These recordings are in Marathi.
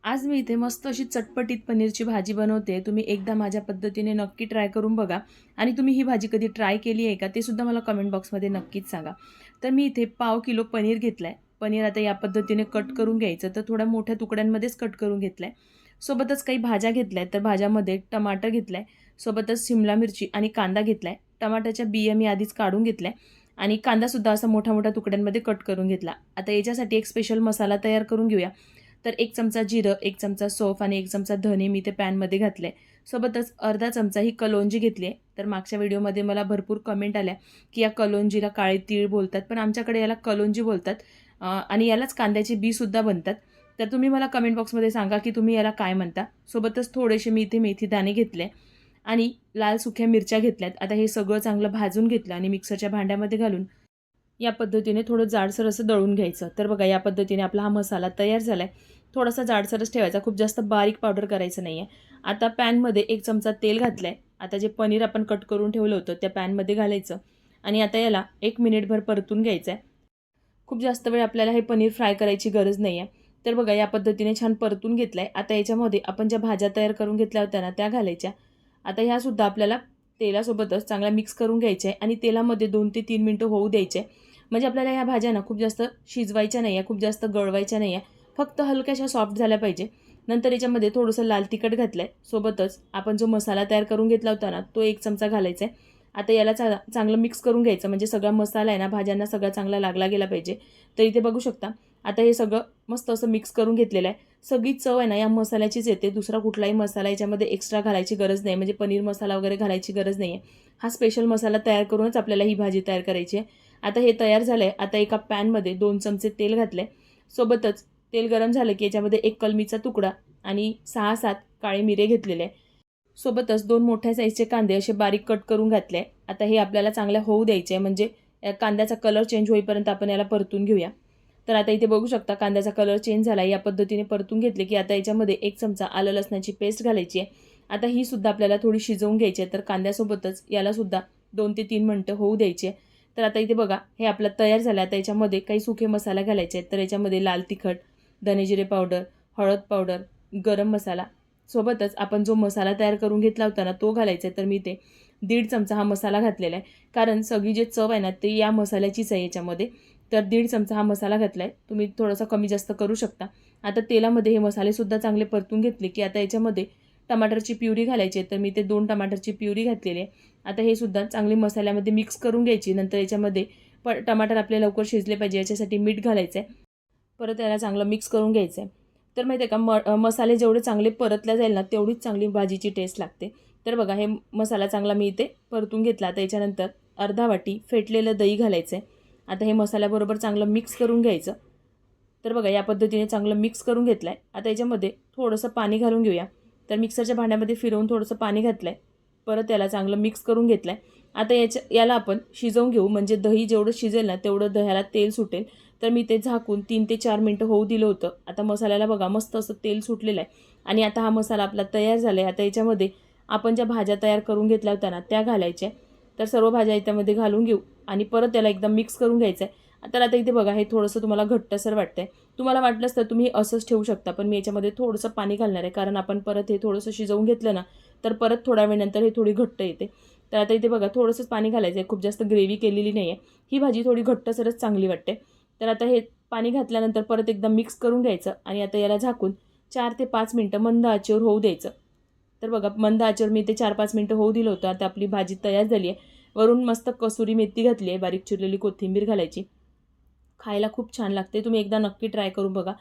आज मी इथे मस्त अशी चटपटीत पनीरची भाजी बनवते. तुम्ही एकदा माझ्या पद्धतीने नक्की ट्राय करून बघा आणि तुम्ही ही भाजी कधी ट्राय केली आहे का ते सुद्धा मला कमेंट बॉक्समध्ये नक्कीच सांगा. तर मी इथे पाव किलो पनीर घेतलं आहे. पनीर आता या पद्धतीने कट करून घ्यायचं, तर थोड्या मोठ्या तुकड्यांमध्येच कट करून घेतलं आहे. सोबतच काही भाज्या घेतल्या आहेत, तर भाज्यामध्ये टमाटर घेतलं आहे, सोबतच शिमला मिरची आणि कांदा घेतला आहे. टमाट्याच्या बिया मी आधीच काढून घेतल्या आणि कांदासुद्धा असा मोठ्या मोठ्या तुकड्यांमध्ये कट करून घेतला. आता याच्यासाठी एक स्पेशल मसाला तयार करून घेऊया. तर 1 चमचा जिरं, 1 चमचा सौंफ आणि 1 चमचा धने मी ते पॅनमध्ये घातले. सोबतच अर्धा चमचा ही कलोंजी घेतली आहे. तर मागच्या व्हिडिओमध्ये मला भरपूर कमेंट आल्या, की या कलोंजीला काळे तीळ बोलतात, पण आमच्याकडे याला कलोंजी बोलतात आणि यालाच कांद्याची बीसुद्धा बनतात. तर तुम्ही मला कमेंट बॉक्समध्ये सांगा, की तुम्ही याला काय म्हणता. सोबतच थोडेसे मी इथे मेथी दाणे घेतले आणि लाल सुक्या मिरच्या घेतल्यात. आता हे सगळं चांगलं भाजून घेतलं आणि मिक्सरच्या भांड्यामध्ये घालून या पद्धतीने थोडं जाडसर असं दळून घ्यायचं. तर बघा या पद्धतीने आपला हा मसाला तयार झाला आहे. थोडासा जाडसरच ठेवायचा, खूप जास्त बारीक पावडर करायचं नाही आहे. आता पॅनमध्ये 1 चमचा तेल घातलं आहे. आता जे पनीर आपण कट करून ठेवलं होतं त्या पॅनमध्ये घालायचं आणि आता याला 1 मिनिटभर परतून घ्यायचं आहे. खूप जास्त वेळ आपल्याला हे पनीर फ्राय करायची गरज नाही आहे. तर बघा या पद्धतीने छान परतून घेतलं आहे. आता याच्यामध्ये आपण ज्या भाज्या तयार करून घेतल्या होत्या ना त्या घालायच्या. आता ह्यासुद्धा आपल्याला तेलासोबतच चांगला मिक्स करून घ्यायच्या आहे आणि तेलामध्ये 2 ते 3 मिनिटं होऊ द्यायचे. म्हणजे आपल्याला ह्या भाज्या ना खूप जास्त शिजवायच्या नाही आहे, खूप जास्त गळवायच्या नाही आहे. फक्त हलक्याशा सॉफ्ट झाल्या पाहिजे. नंतर याच्यामध्ये थोडंसं लाल तिखट घातलं आहे. सोबतच आपण जो मसाला तयार करून घेतला होता ना, तो 1 चमचा घालायचा आहे. आता याला चांगलं मिक्स करून घ्यायचं, म्हणजे सगळा मसाला आहे ना भाज्यांना सगळा चांगला लागला गेला पाहिजे. तर इथे बघू शकता. आता हे सगळं मस्त असं मिक्स करून घेतलेलं आहे. सगळी चव आहे ना या मसाल्याचीच येते. दुसरा कुठलाही मसाला याच्यामध्ये एक्स्ट्रा घालायची गरज नाही. म्हणजे पनीर मसाला वगैरे घालायची गरज नाही आहे. हा स्पेशल मसाला तयार करूनच आपल्याला ही भाजी तयार करायची आहे. आता हे तयार झालं आहे. आता एका पॅनमध्ये 2 चमचे तेल घातले. सोबतच तेल गरम झालं की याच्यामध्ये 1 कलमीचा तुकडा आणि 6-7 काळे मिरे घेतलेले आहे. सोबतच 2 मोठ्या साईजचे कांदे असे बारीक कट करून घातले. आता हे आपल्याला चांगल्या होऊ द्यायचे, म्हणजे कांद्याचा कलर चेंज होईपर्यंत आपण याला परतून घेऊया. तर आता इथे बघू शकता कांद्याचा कलर चेंज झाला. या पद्धतीने परतून घेतले की आता याच्यामध्ये 1 चमचा आलं लसणाची पेस्ट घालायची आहे. आता ही सुद्धा आपल्याला थोडी शिजवून घ्यायची आहे. तर कांद्यासोबतच यालासुद्धा 2 ते 3 मिनिटं होऊ द्यायची आहे. तर आता इथे बघा हे आपलं तयार झालं. आता याच्यामध्ये काही सुके मसाले घालायचे आहेत. तर याच्यामध्ये लाल तिखट, धनेजिरे पावडर, हळद पावडर, गरम मसाला, सोबतच आपण जो मसाला तयार करून घेतला होता ना तो घालायचा आहे. तर मी ते 1.5 चमचा हा मसाला घातलेला आहे. कारण सगळी जी चव आहे ना ते या मसाल्याचीच आहे याच्यामध्ये. तर 1.5 चमचा हा मसाला घातला आहे. तुम्ही थोडासा कमी जास्त करू शकता. आता तेलामध्ये हे मसालेसुद्धा चांगले परतून घेतले की आता याच्यामध्ये टमाटरची प्युरी घालायची आहे. तर मी ते 2 टमाटरची प्युरी घातलेली आहे. आता हे सुद्धा चांगली मसाल्यामध्ये मिक्स करून घ्यायची. नंतर याच्यामध्ये टमाटर आपले लवकर शिजले पाहिजे याच्यासाठी मीठ घालायचं आहे. परत याला चांगलं मिक्स करून घ्यायचं आहे. तर माहिती आहे का मसाले जेवढे चांगले परतल्या जाईल ना तेवढीच चांगली भाजीची टेस्ट लागते. तर बघा हे मसाला चांगला मी इथे परतून घेतला. आता याच्यानंतर अर्धा वाटी फेटलेलं दही घालायचं आहे. आता हे मसाल्याबरोबर चांगलं मिक्स करून घ्यायचं. तर बघा या पद्धतीने चांगलं मिक्स करून घेतलं आहे. आता याच्यामध्ये थोडंसं पाणी घालून घेऊया. तर मिक्सरच्या भांड्यामध्ये फिरवून थोडंसं पाणी घातलं आहे. परत याला चांगलं मिक्स करून घेतलं आहे. आता याला आपण शिजवून घेऊ, म्हणजे दही जेवढं शिजेल ना तेवढं दह्याला तेल सुटेल. तर मी ते झाकून 3 ते 4 मिनिटं होऊ दिलं होतं. आता मसाल्याला बघा मस्त असं तेल सुटलेलं आहे आणि आता हा मसाला आपला तयार झाला आहे. आता याच्यामध्ये आपण ज्या भाज्या तयार करून घेतल्या होत्या ना त्या घालायच्या. तर सर्व भाज्या याच्यामध्ये घालून घेऊ आणि परत त्याला एकदम मिक्स करून घ्यायचं आहे. तर आता इथे बघा हे थोडंसं तुम्हाला घट्टसर वाटतंय. तुम्हाला वाटलंच तर तुम्ही असंच ठेवू शकता, पण मी याच्यामध्ये थोडंसं पाणी घालणार आहे, कारण आपण परत हे थोडंसं शिजवून घेतलं ना तर परत थोड्या वेळानंतर हे थोडी घट्ट येते. तर आता इथे बघा थोडंसंच पाणी घालायचं आहे, खूप जास्त ग्रेव्ही केलेली नाही आहे. ही भाजी थोडी घट्टसरच चांगली वाटते. तर आता हे पाणी घातल्यानंतर परत एकदा मिक्स करून घ्यायचं आणि आता याला झाकून 4 ते 5 मिनिटं मंद आचेवर होऊ द्यायचं. तर बघा मंद आचेवर मी ते 4-5 मिनिटं होऊ दिलं होतं. आता आपली भाजी तयार झाली आहे. वरून मस्त कसुरी मेथी घातली आहे, बारीक चिरलेली कोथिंबीर घालायची. खायला खूप छान लागते. तुम्ही एकदा नक्की ट्राय करून बघा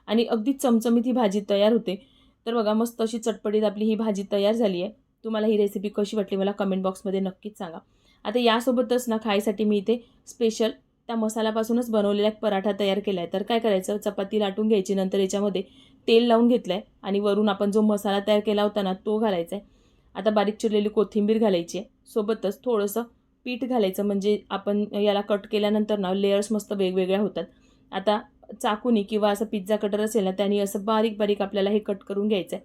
आणि अगदी चमचमीत ही भाजी तयार होते. तर बघा मस्त अशी चटपटीत आपली ही भाजी तयार झाली आहे. तुम्हाला ही रेसिपी कशी वाटली मला कमेंट बॉक्समध्ये नक्कीच सांगा. आता यासोबतच ना खायसाठी मी इथे स्पेशल त्या मसाल्यापासूनच बनवलेला एक पराठा तयार केला आहे. तर काय करायचं, चपाती लाटून घ्यायची, नंतर याच्यामध्ये तेल लावून घेतलं आहे आणि वरून आपण जो मसाला तयार केला होता ना तो घालायचा आहे. आता बारीक चिरलेली कोथिंबीर घालायची आहे. सोबतच थोडंसं पीठ घालायचं, म्हणजे आपण याला कट केल्यानंतर ना लेयर्स मस्त वेगवेगळ्या होतात. आता चाकूनी किंवा असं पिझ्झा कटर असेल ना त्याने असं बारीक बारीक आपल्याला हे कट करून घ्यायचं आहे.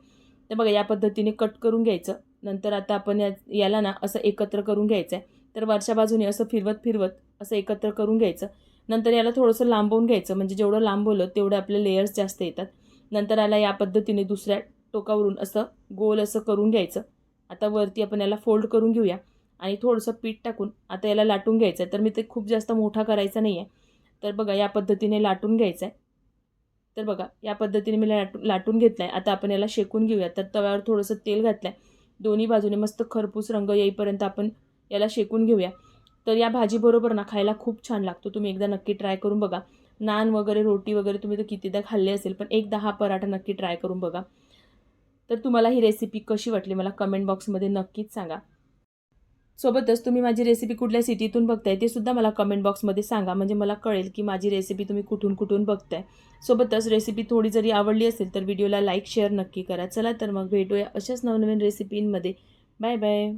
तर बघा या पद्धतीने कट करून घ्यायचं. नंतर आता आपण याला ना असं एकत्र करून घ्यायचं आहे. तर वरच्या बाजूने असं फिरवत फिरवत असं एकत्र करून घ्यायचं. नंतर याला थोडंसं लांबवून घ्यायचं, म्हणजे जेवढं लांबवलं तेवढं आपले लेयर्स जास्त येतात. नंतर याला या पद्धतीने दुसऱ्या टोकावरून असं गोल असं करून घ्यायचं. आता वरती आपण याला फोल्ड करून घेऊया आणि थोडंसं पीठ टाकून आता याला लाटून घ्यायचं आहे. तर मी ते खूप जास्त मोठा करायचा नाही आहे. तर बघा या पद्धतीने लाटून घ्यायचं आहे. तर बघा या पद्धतीने मी लाटून घेतलं आहे. आता आपण याला शेकून घेऊया. तर तव्यावर थोडंसं तेल घातलं आहे. दोन्ही बाजूने मस्त खरपूस रंग येईपर्यंत आपण याला शेकून घेऊया. तर या भाजीबरोबर ना खायला खूप छान लागतो. तुम्ही एकदा नक्की ट्राय करून बघा. नान वगैरे, रोटी वगैरे तुम्ही तर कितीदा खाल्ले असेल, पण एकदा हा पराठा नक्की ट्राय करून बघा. तर तुम्हाला ही रेसिपी कशी वाटली मला कमेंट बॉक्समध्ये नक्कीच सांगा. सोबतच तुम्ही माझी रेसिपी कुठल्या सिटीतून बघताय ते सुद्धा मला कमेंट बॉक्समध्ये सांगा, म्हणजे मला कळेल की माझी रेसिपी तुम्ही कुठून कुठून बघताय. सोबतच रेसिपी थोडी जरी आवडली असेल तर व्हिडिओला लाईक शेअर नक्की करा. चला तर मग भेटूया अशाच नवनवीन रेसिपींमध्ये. Bye bye.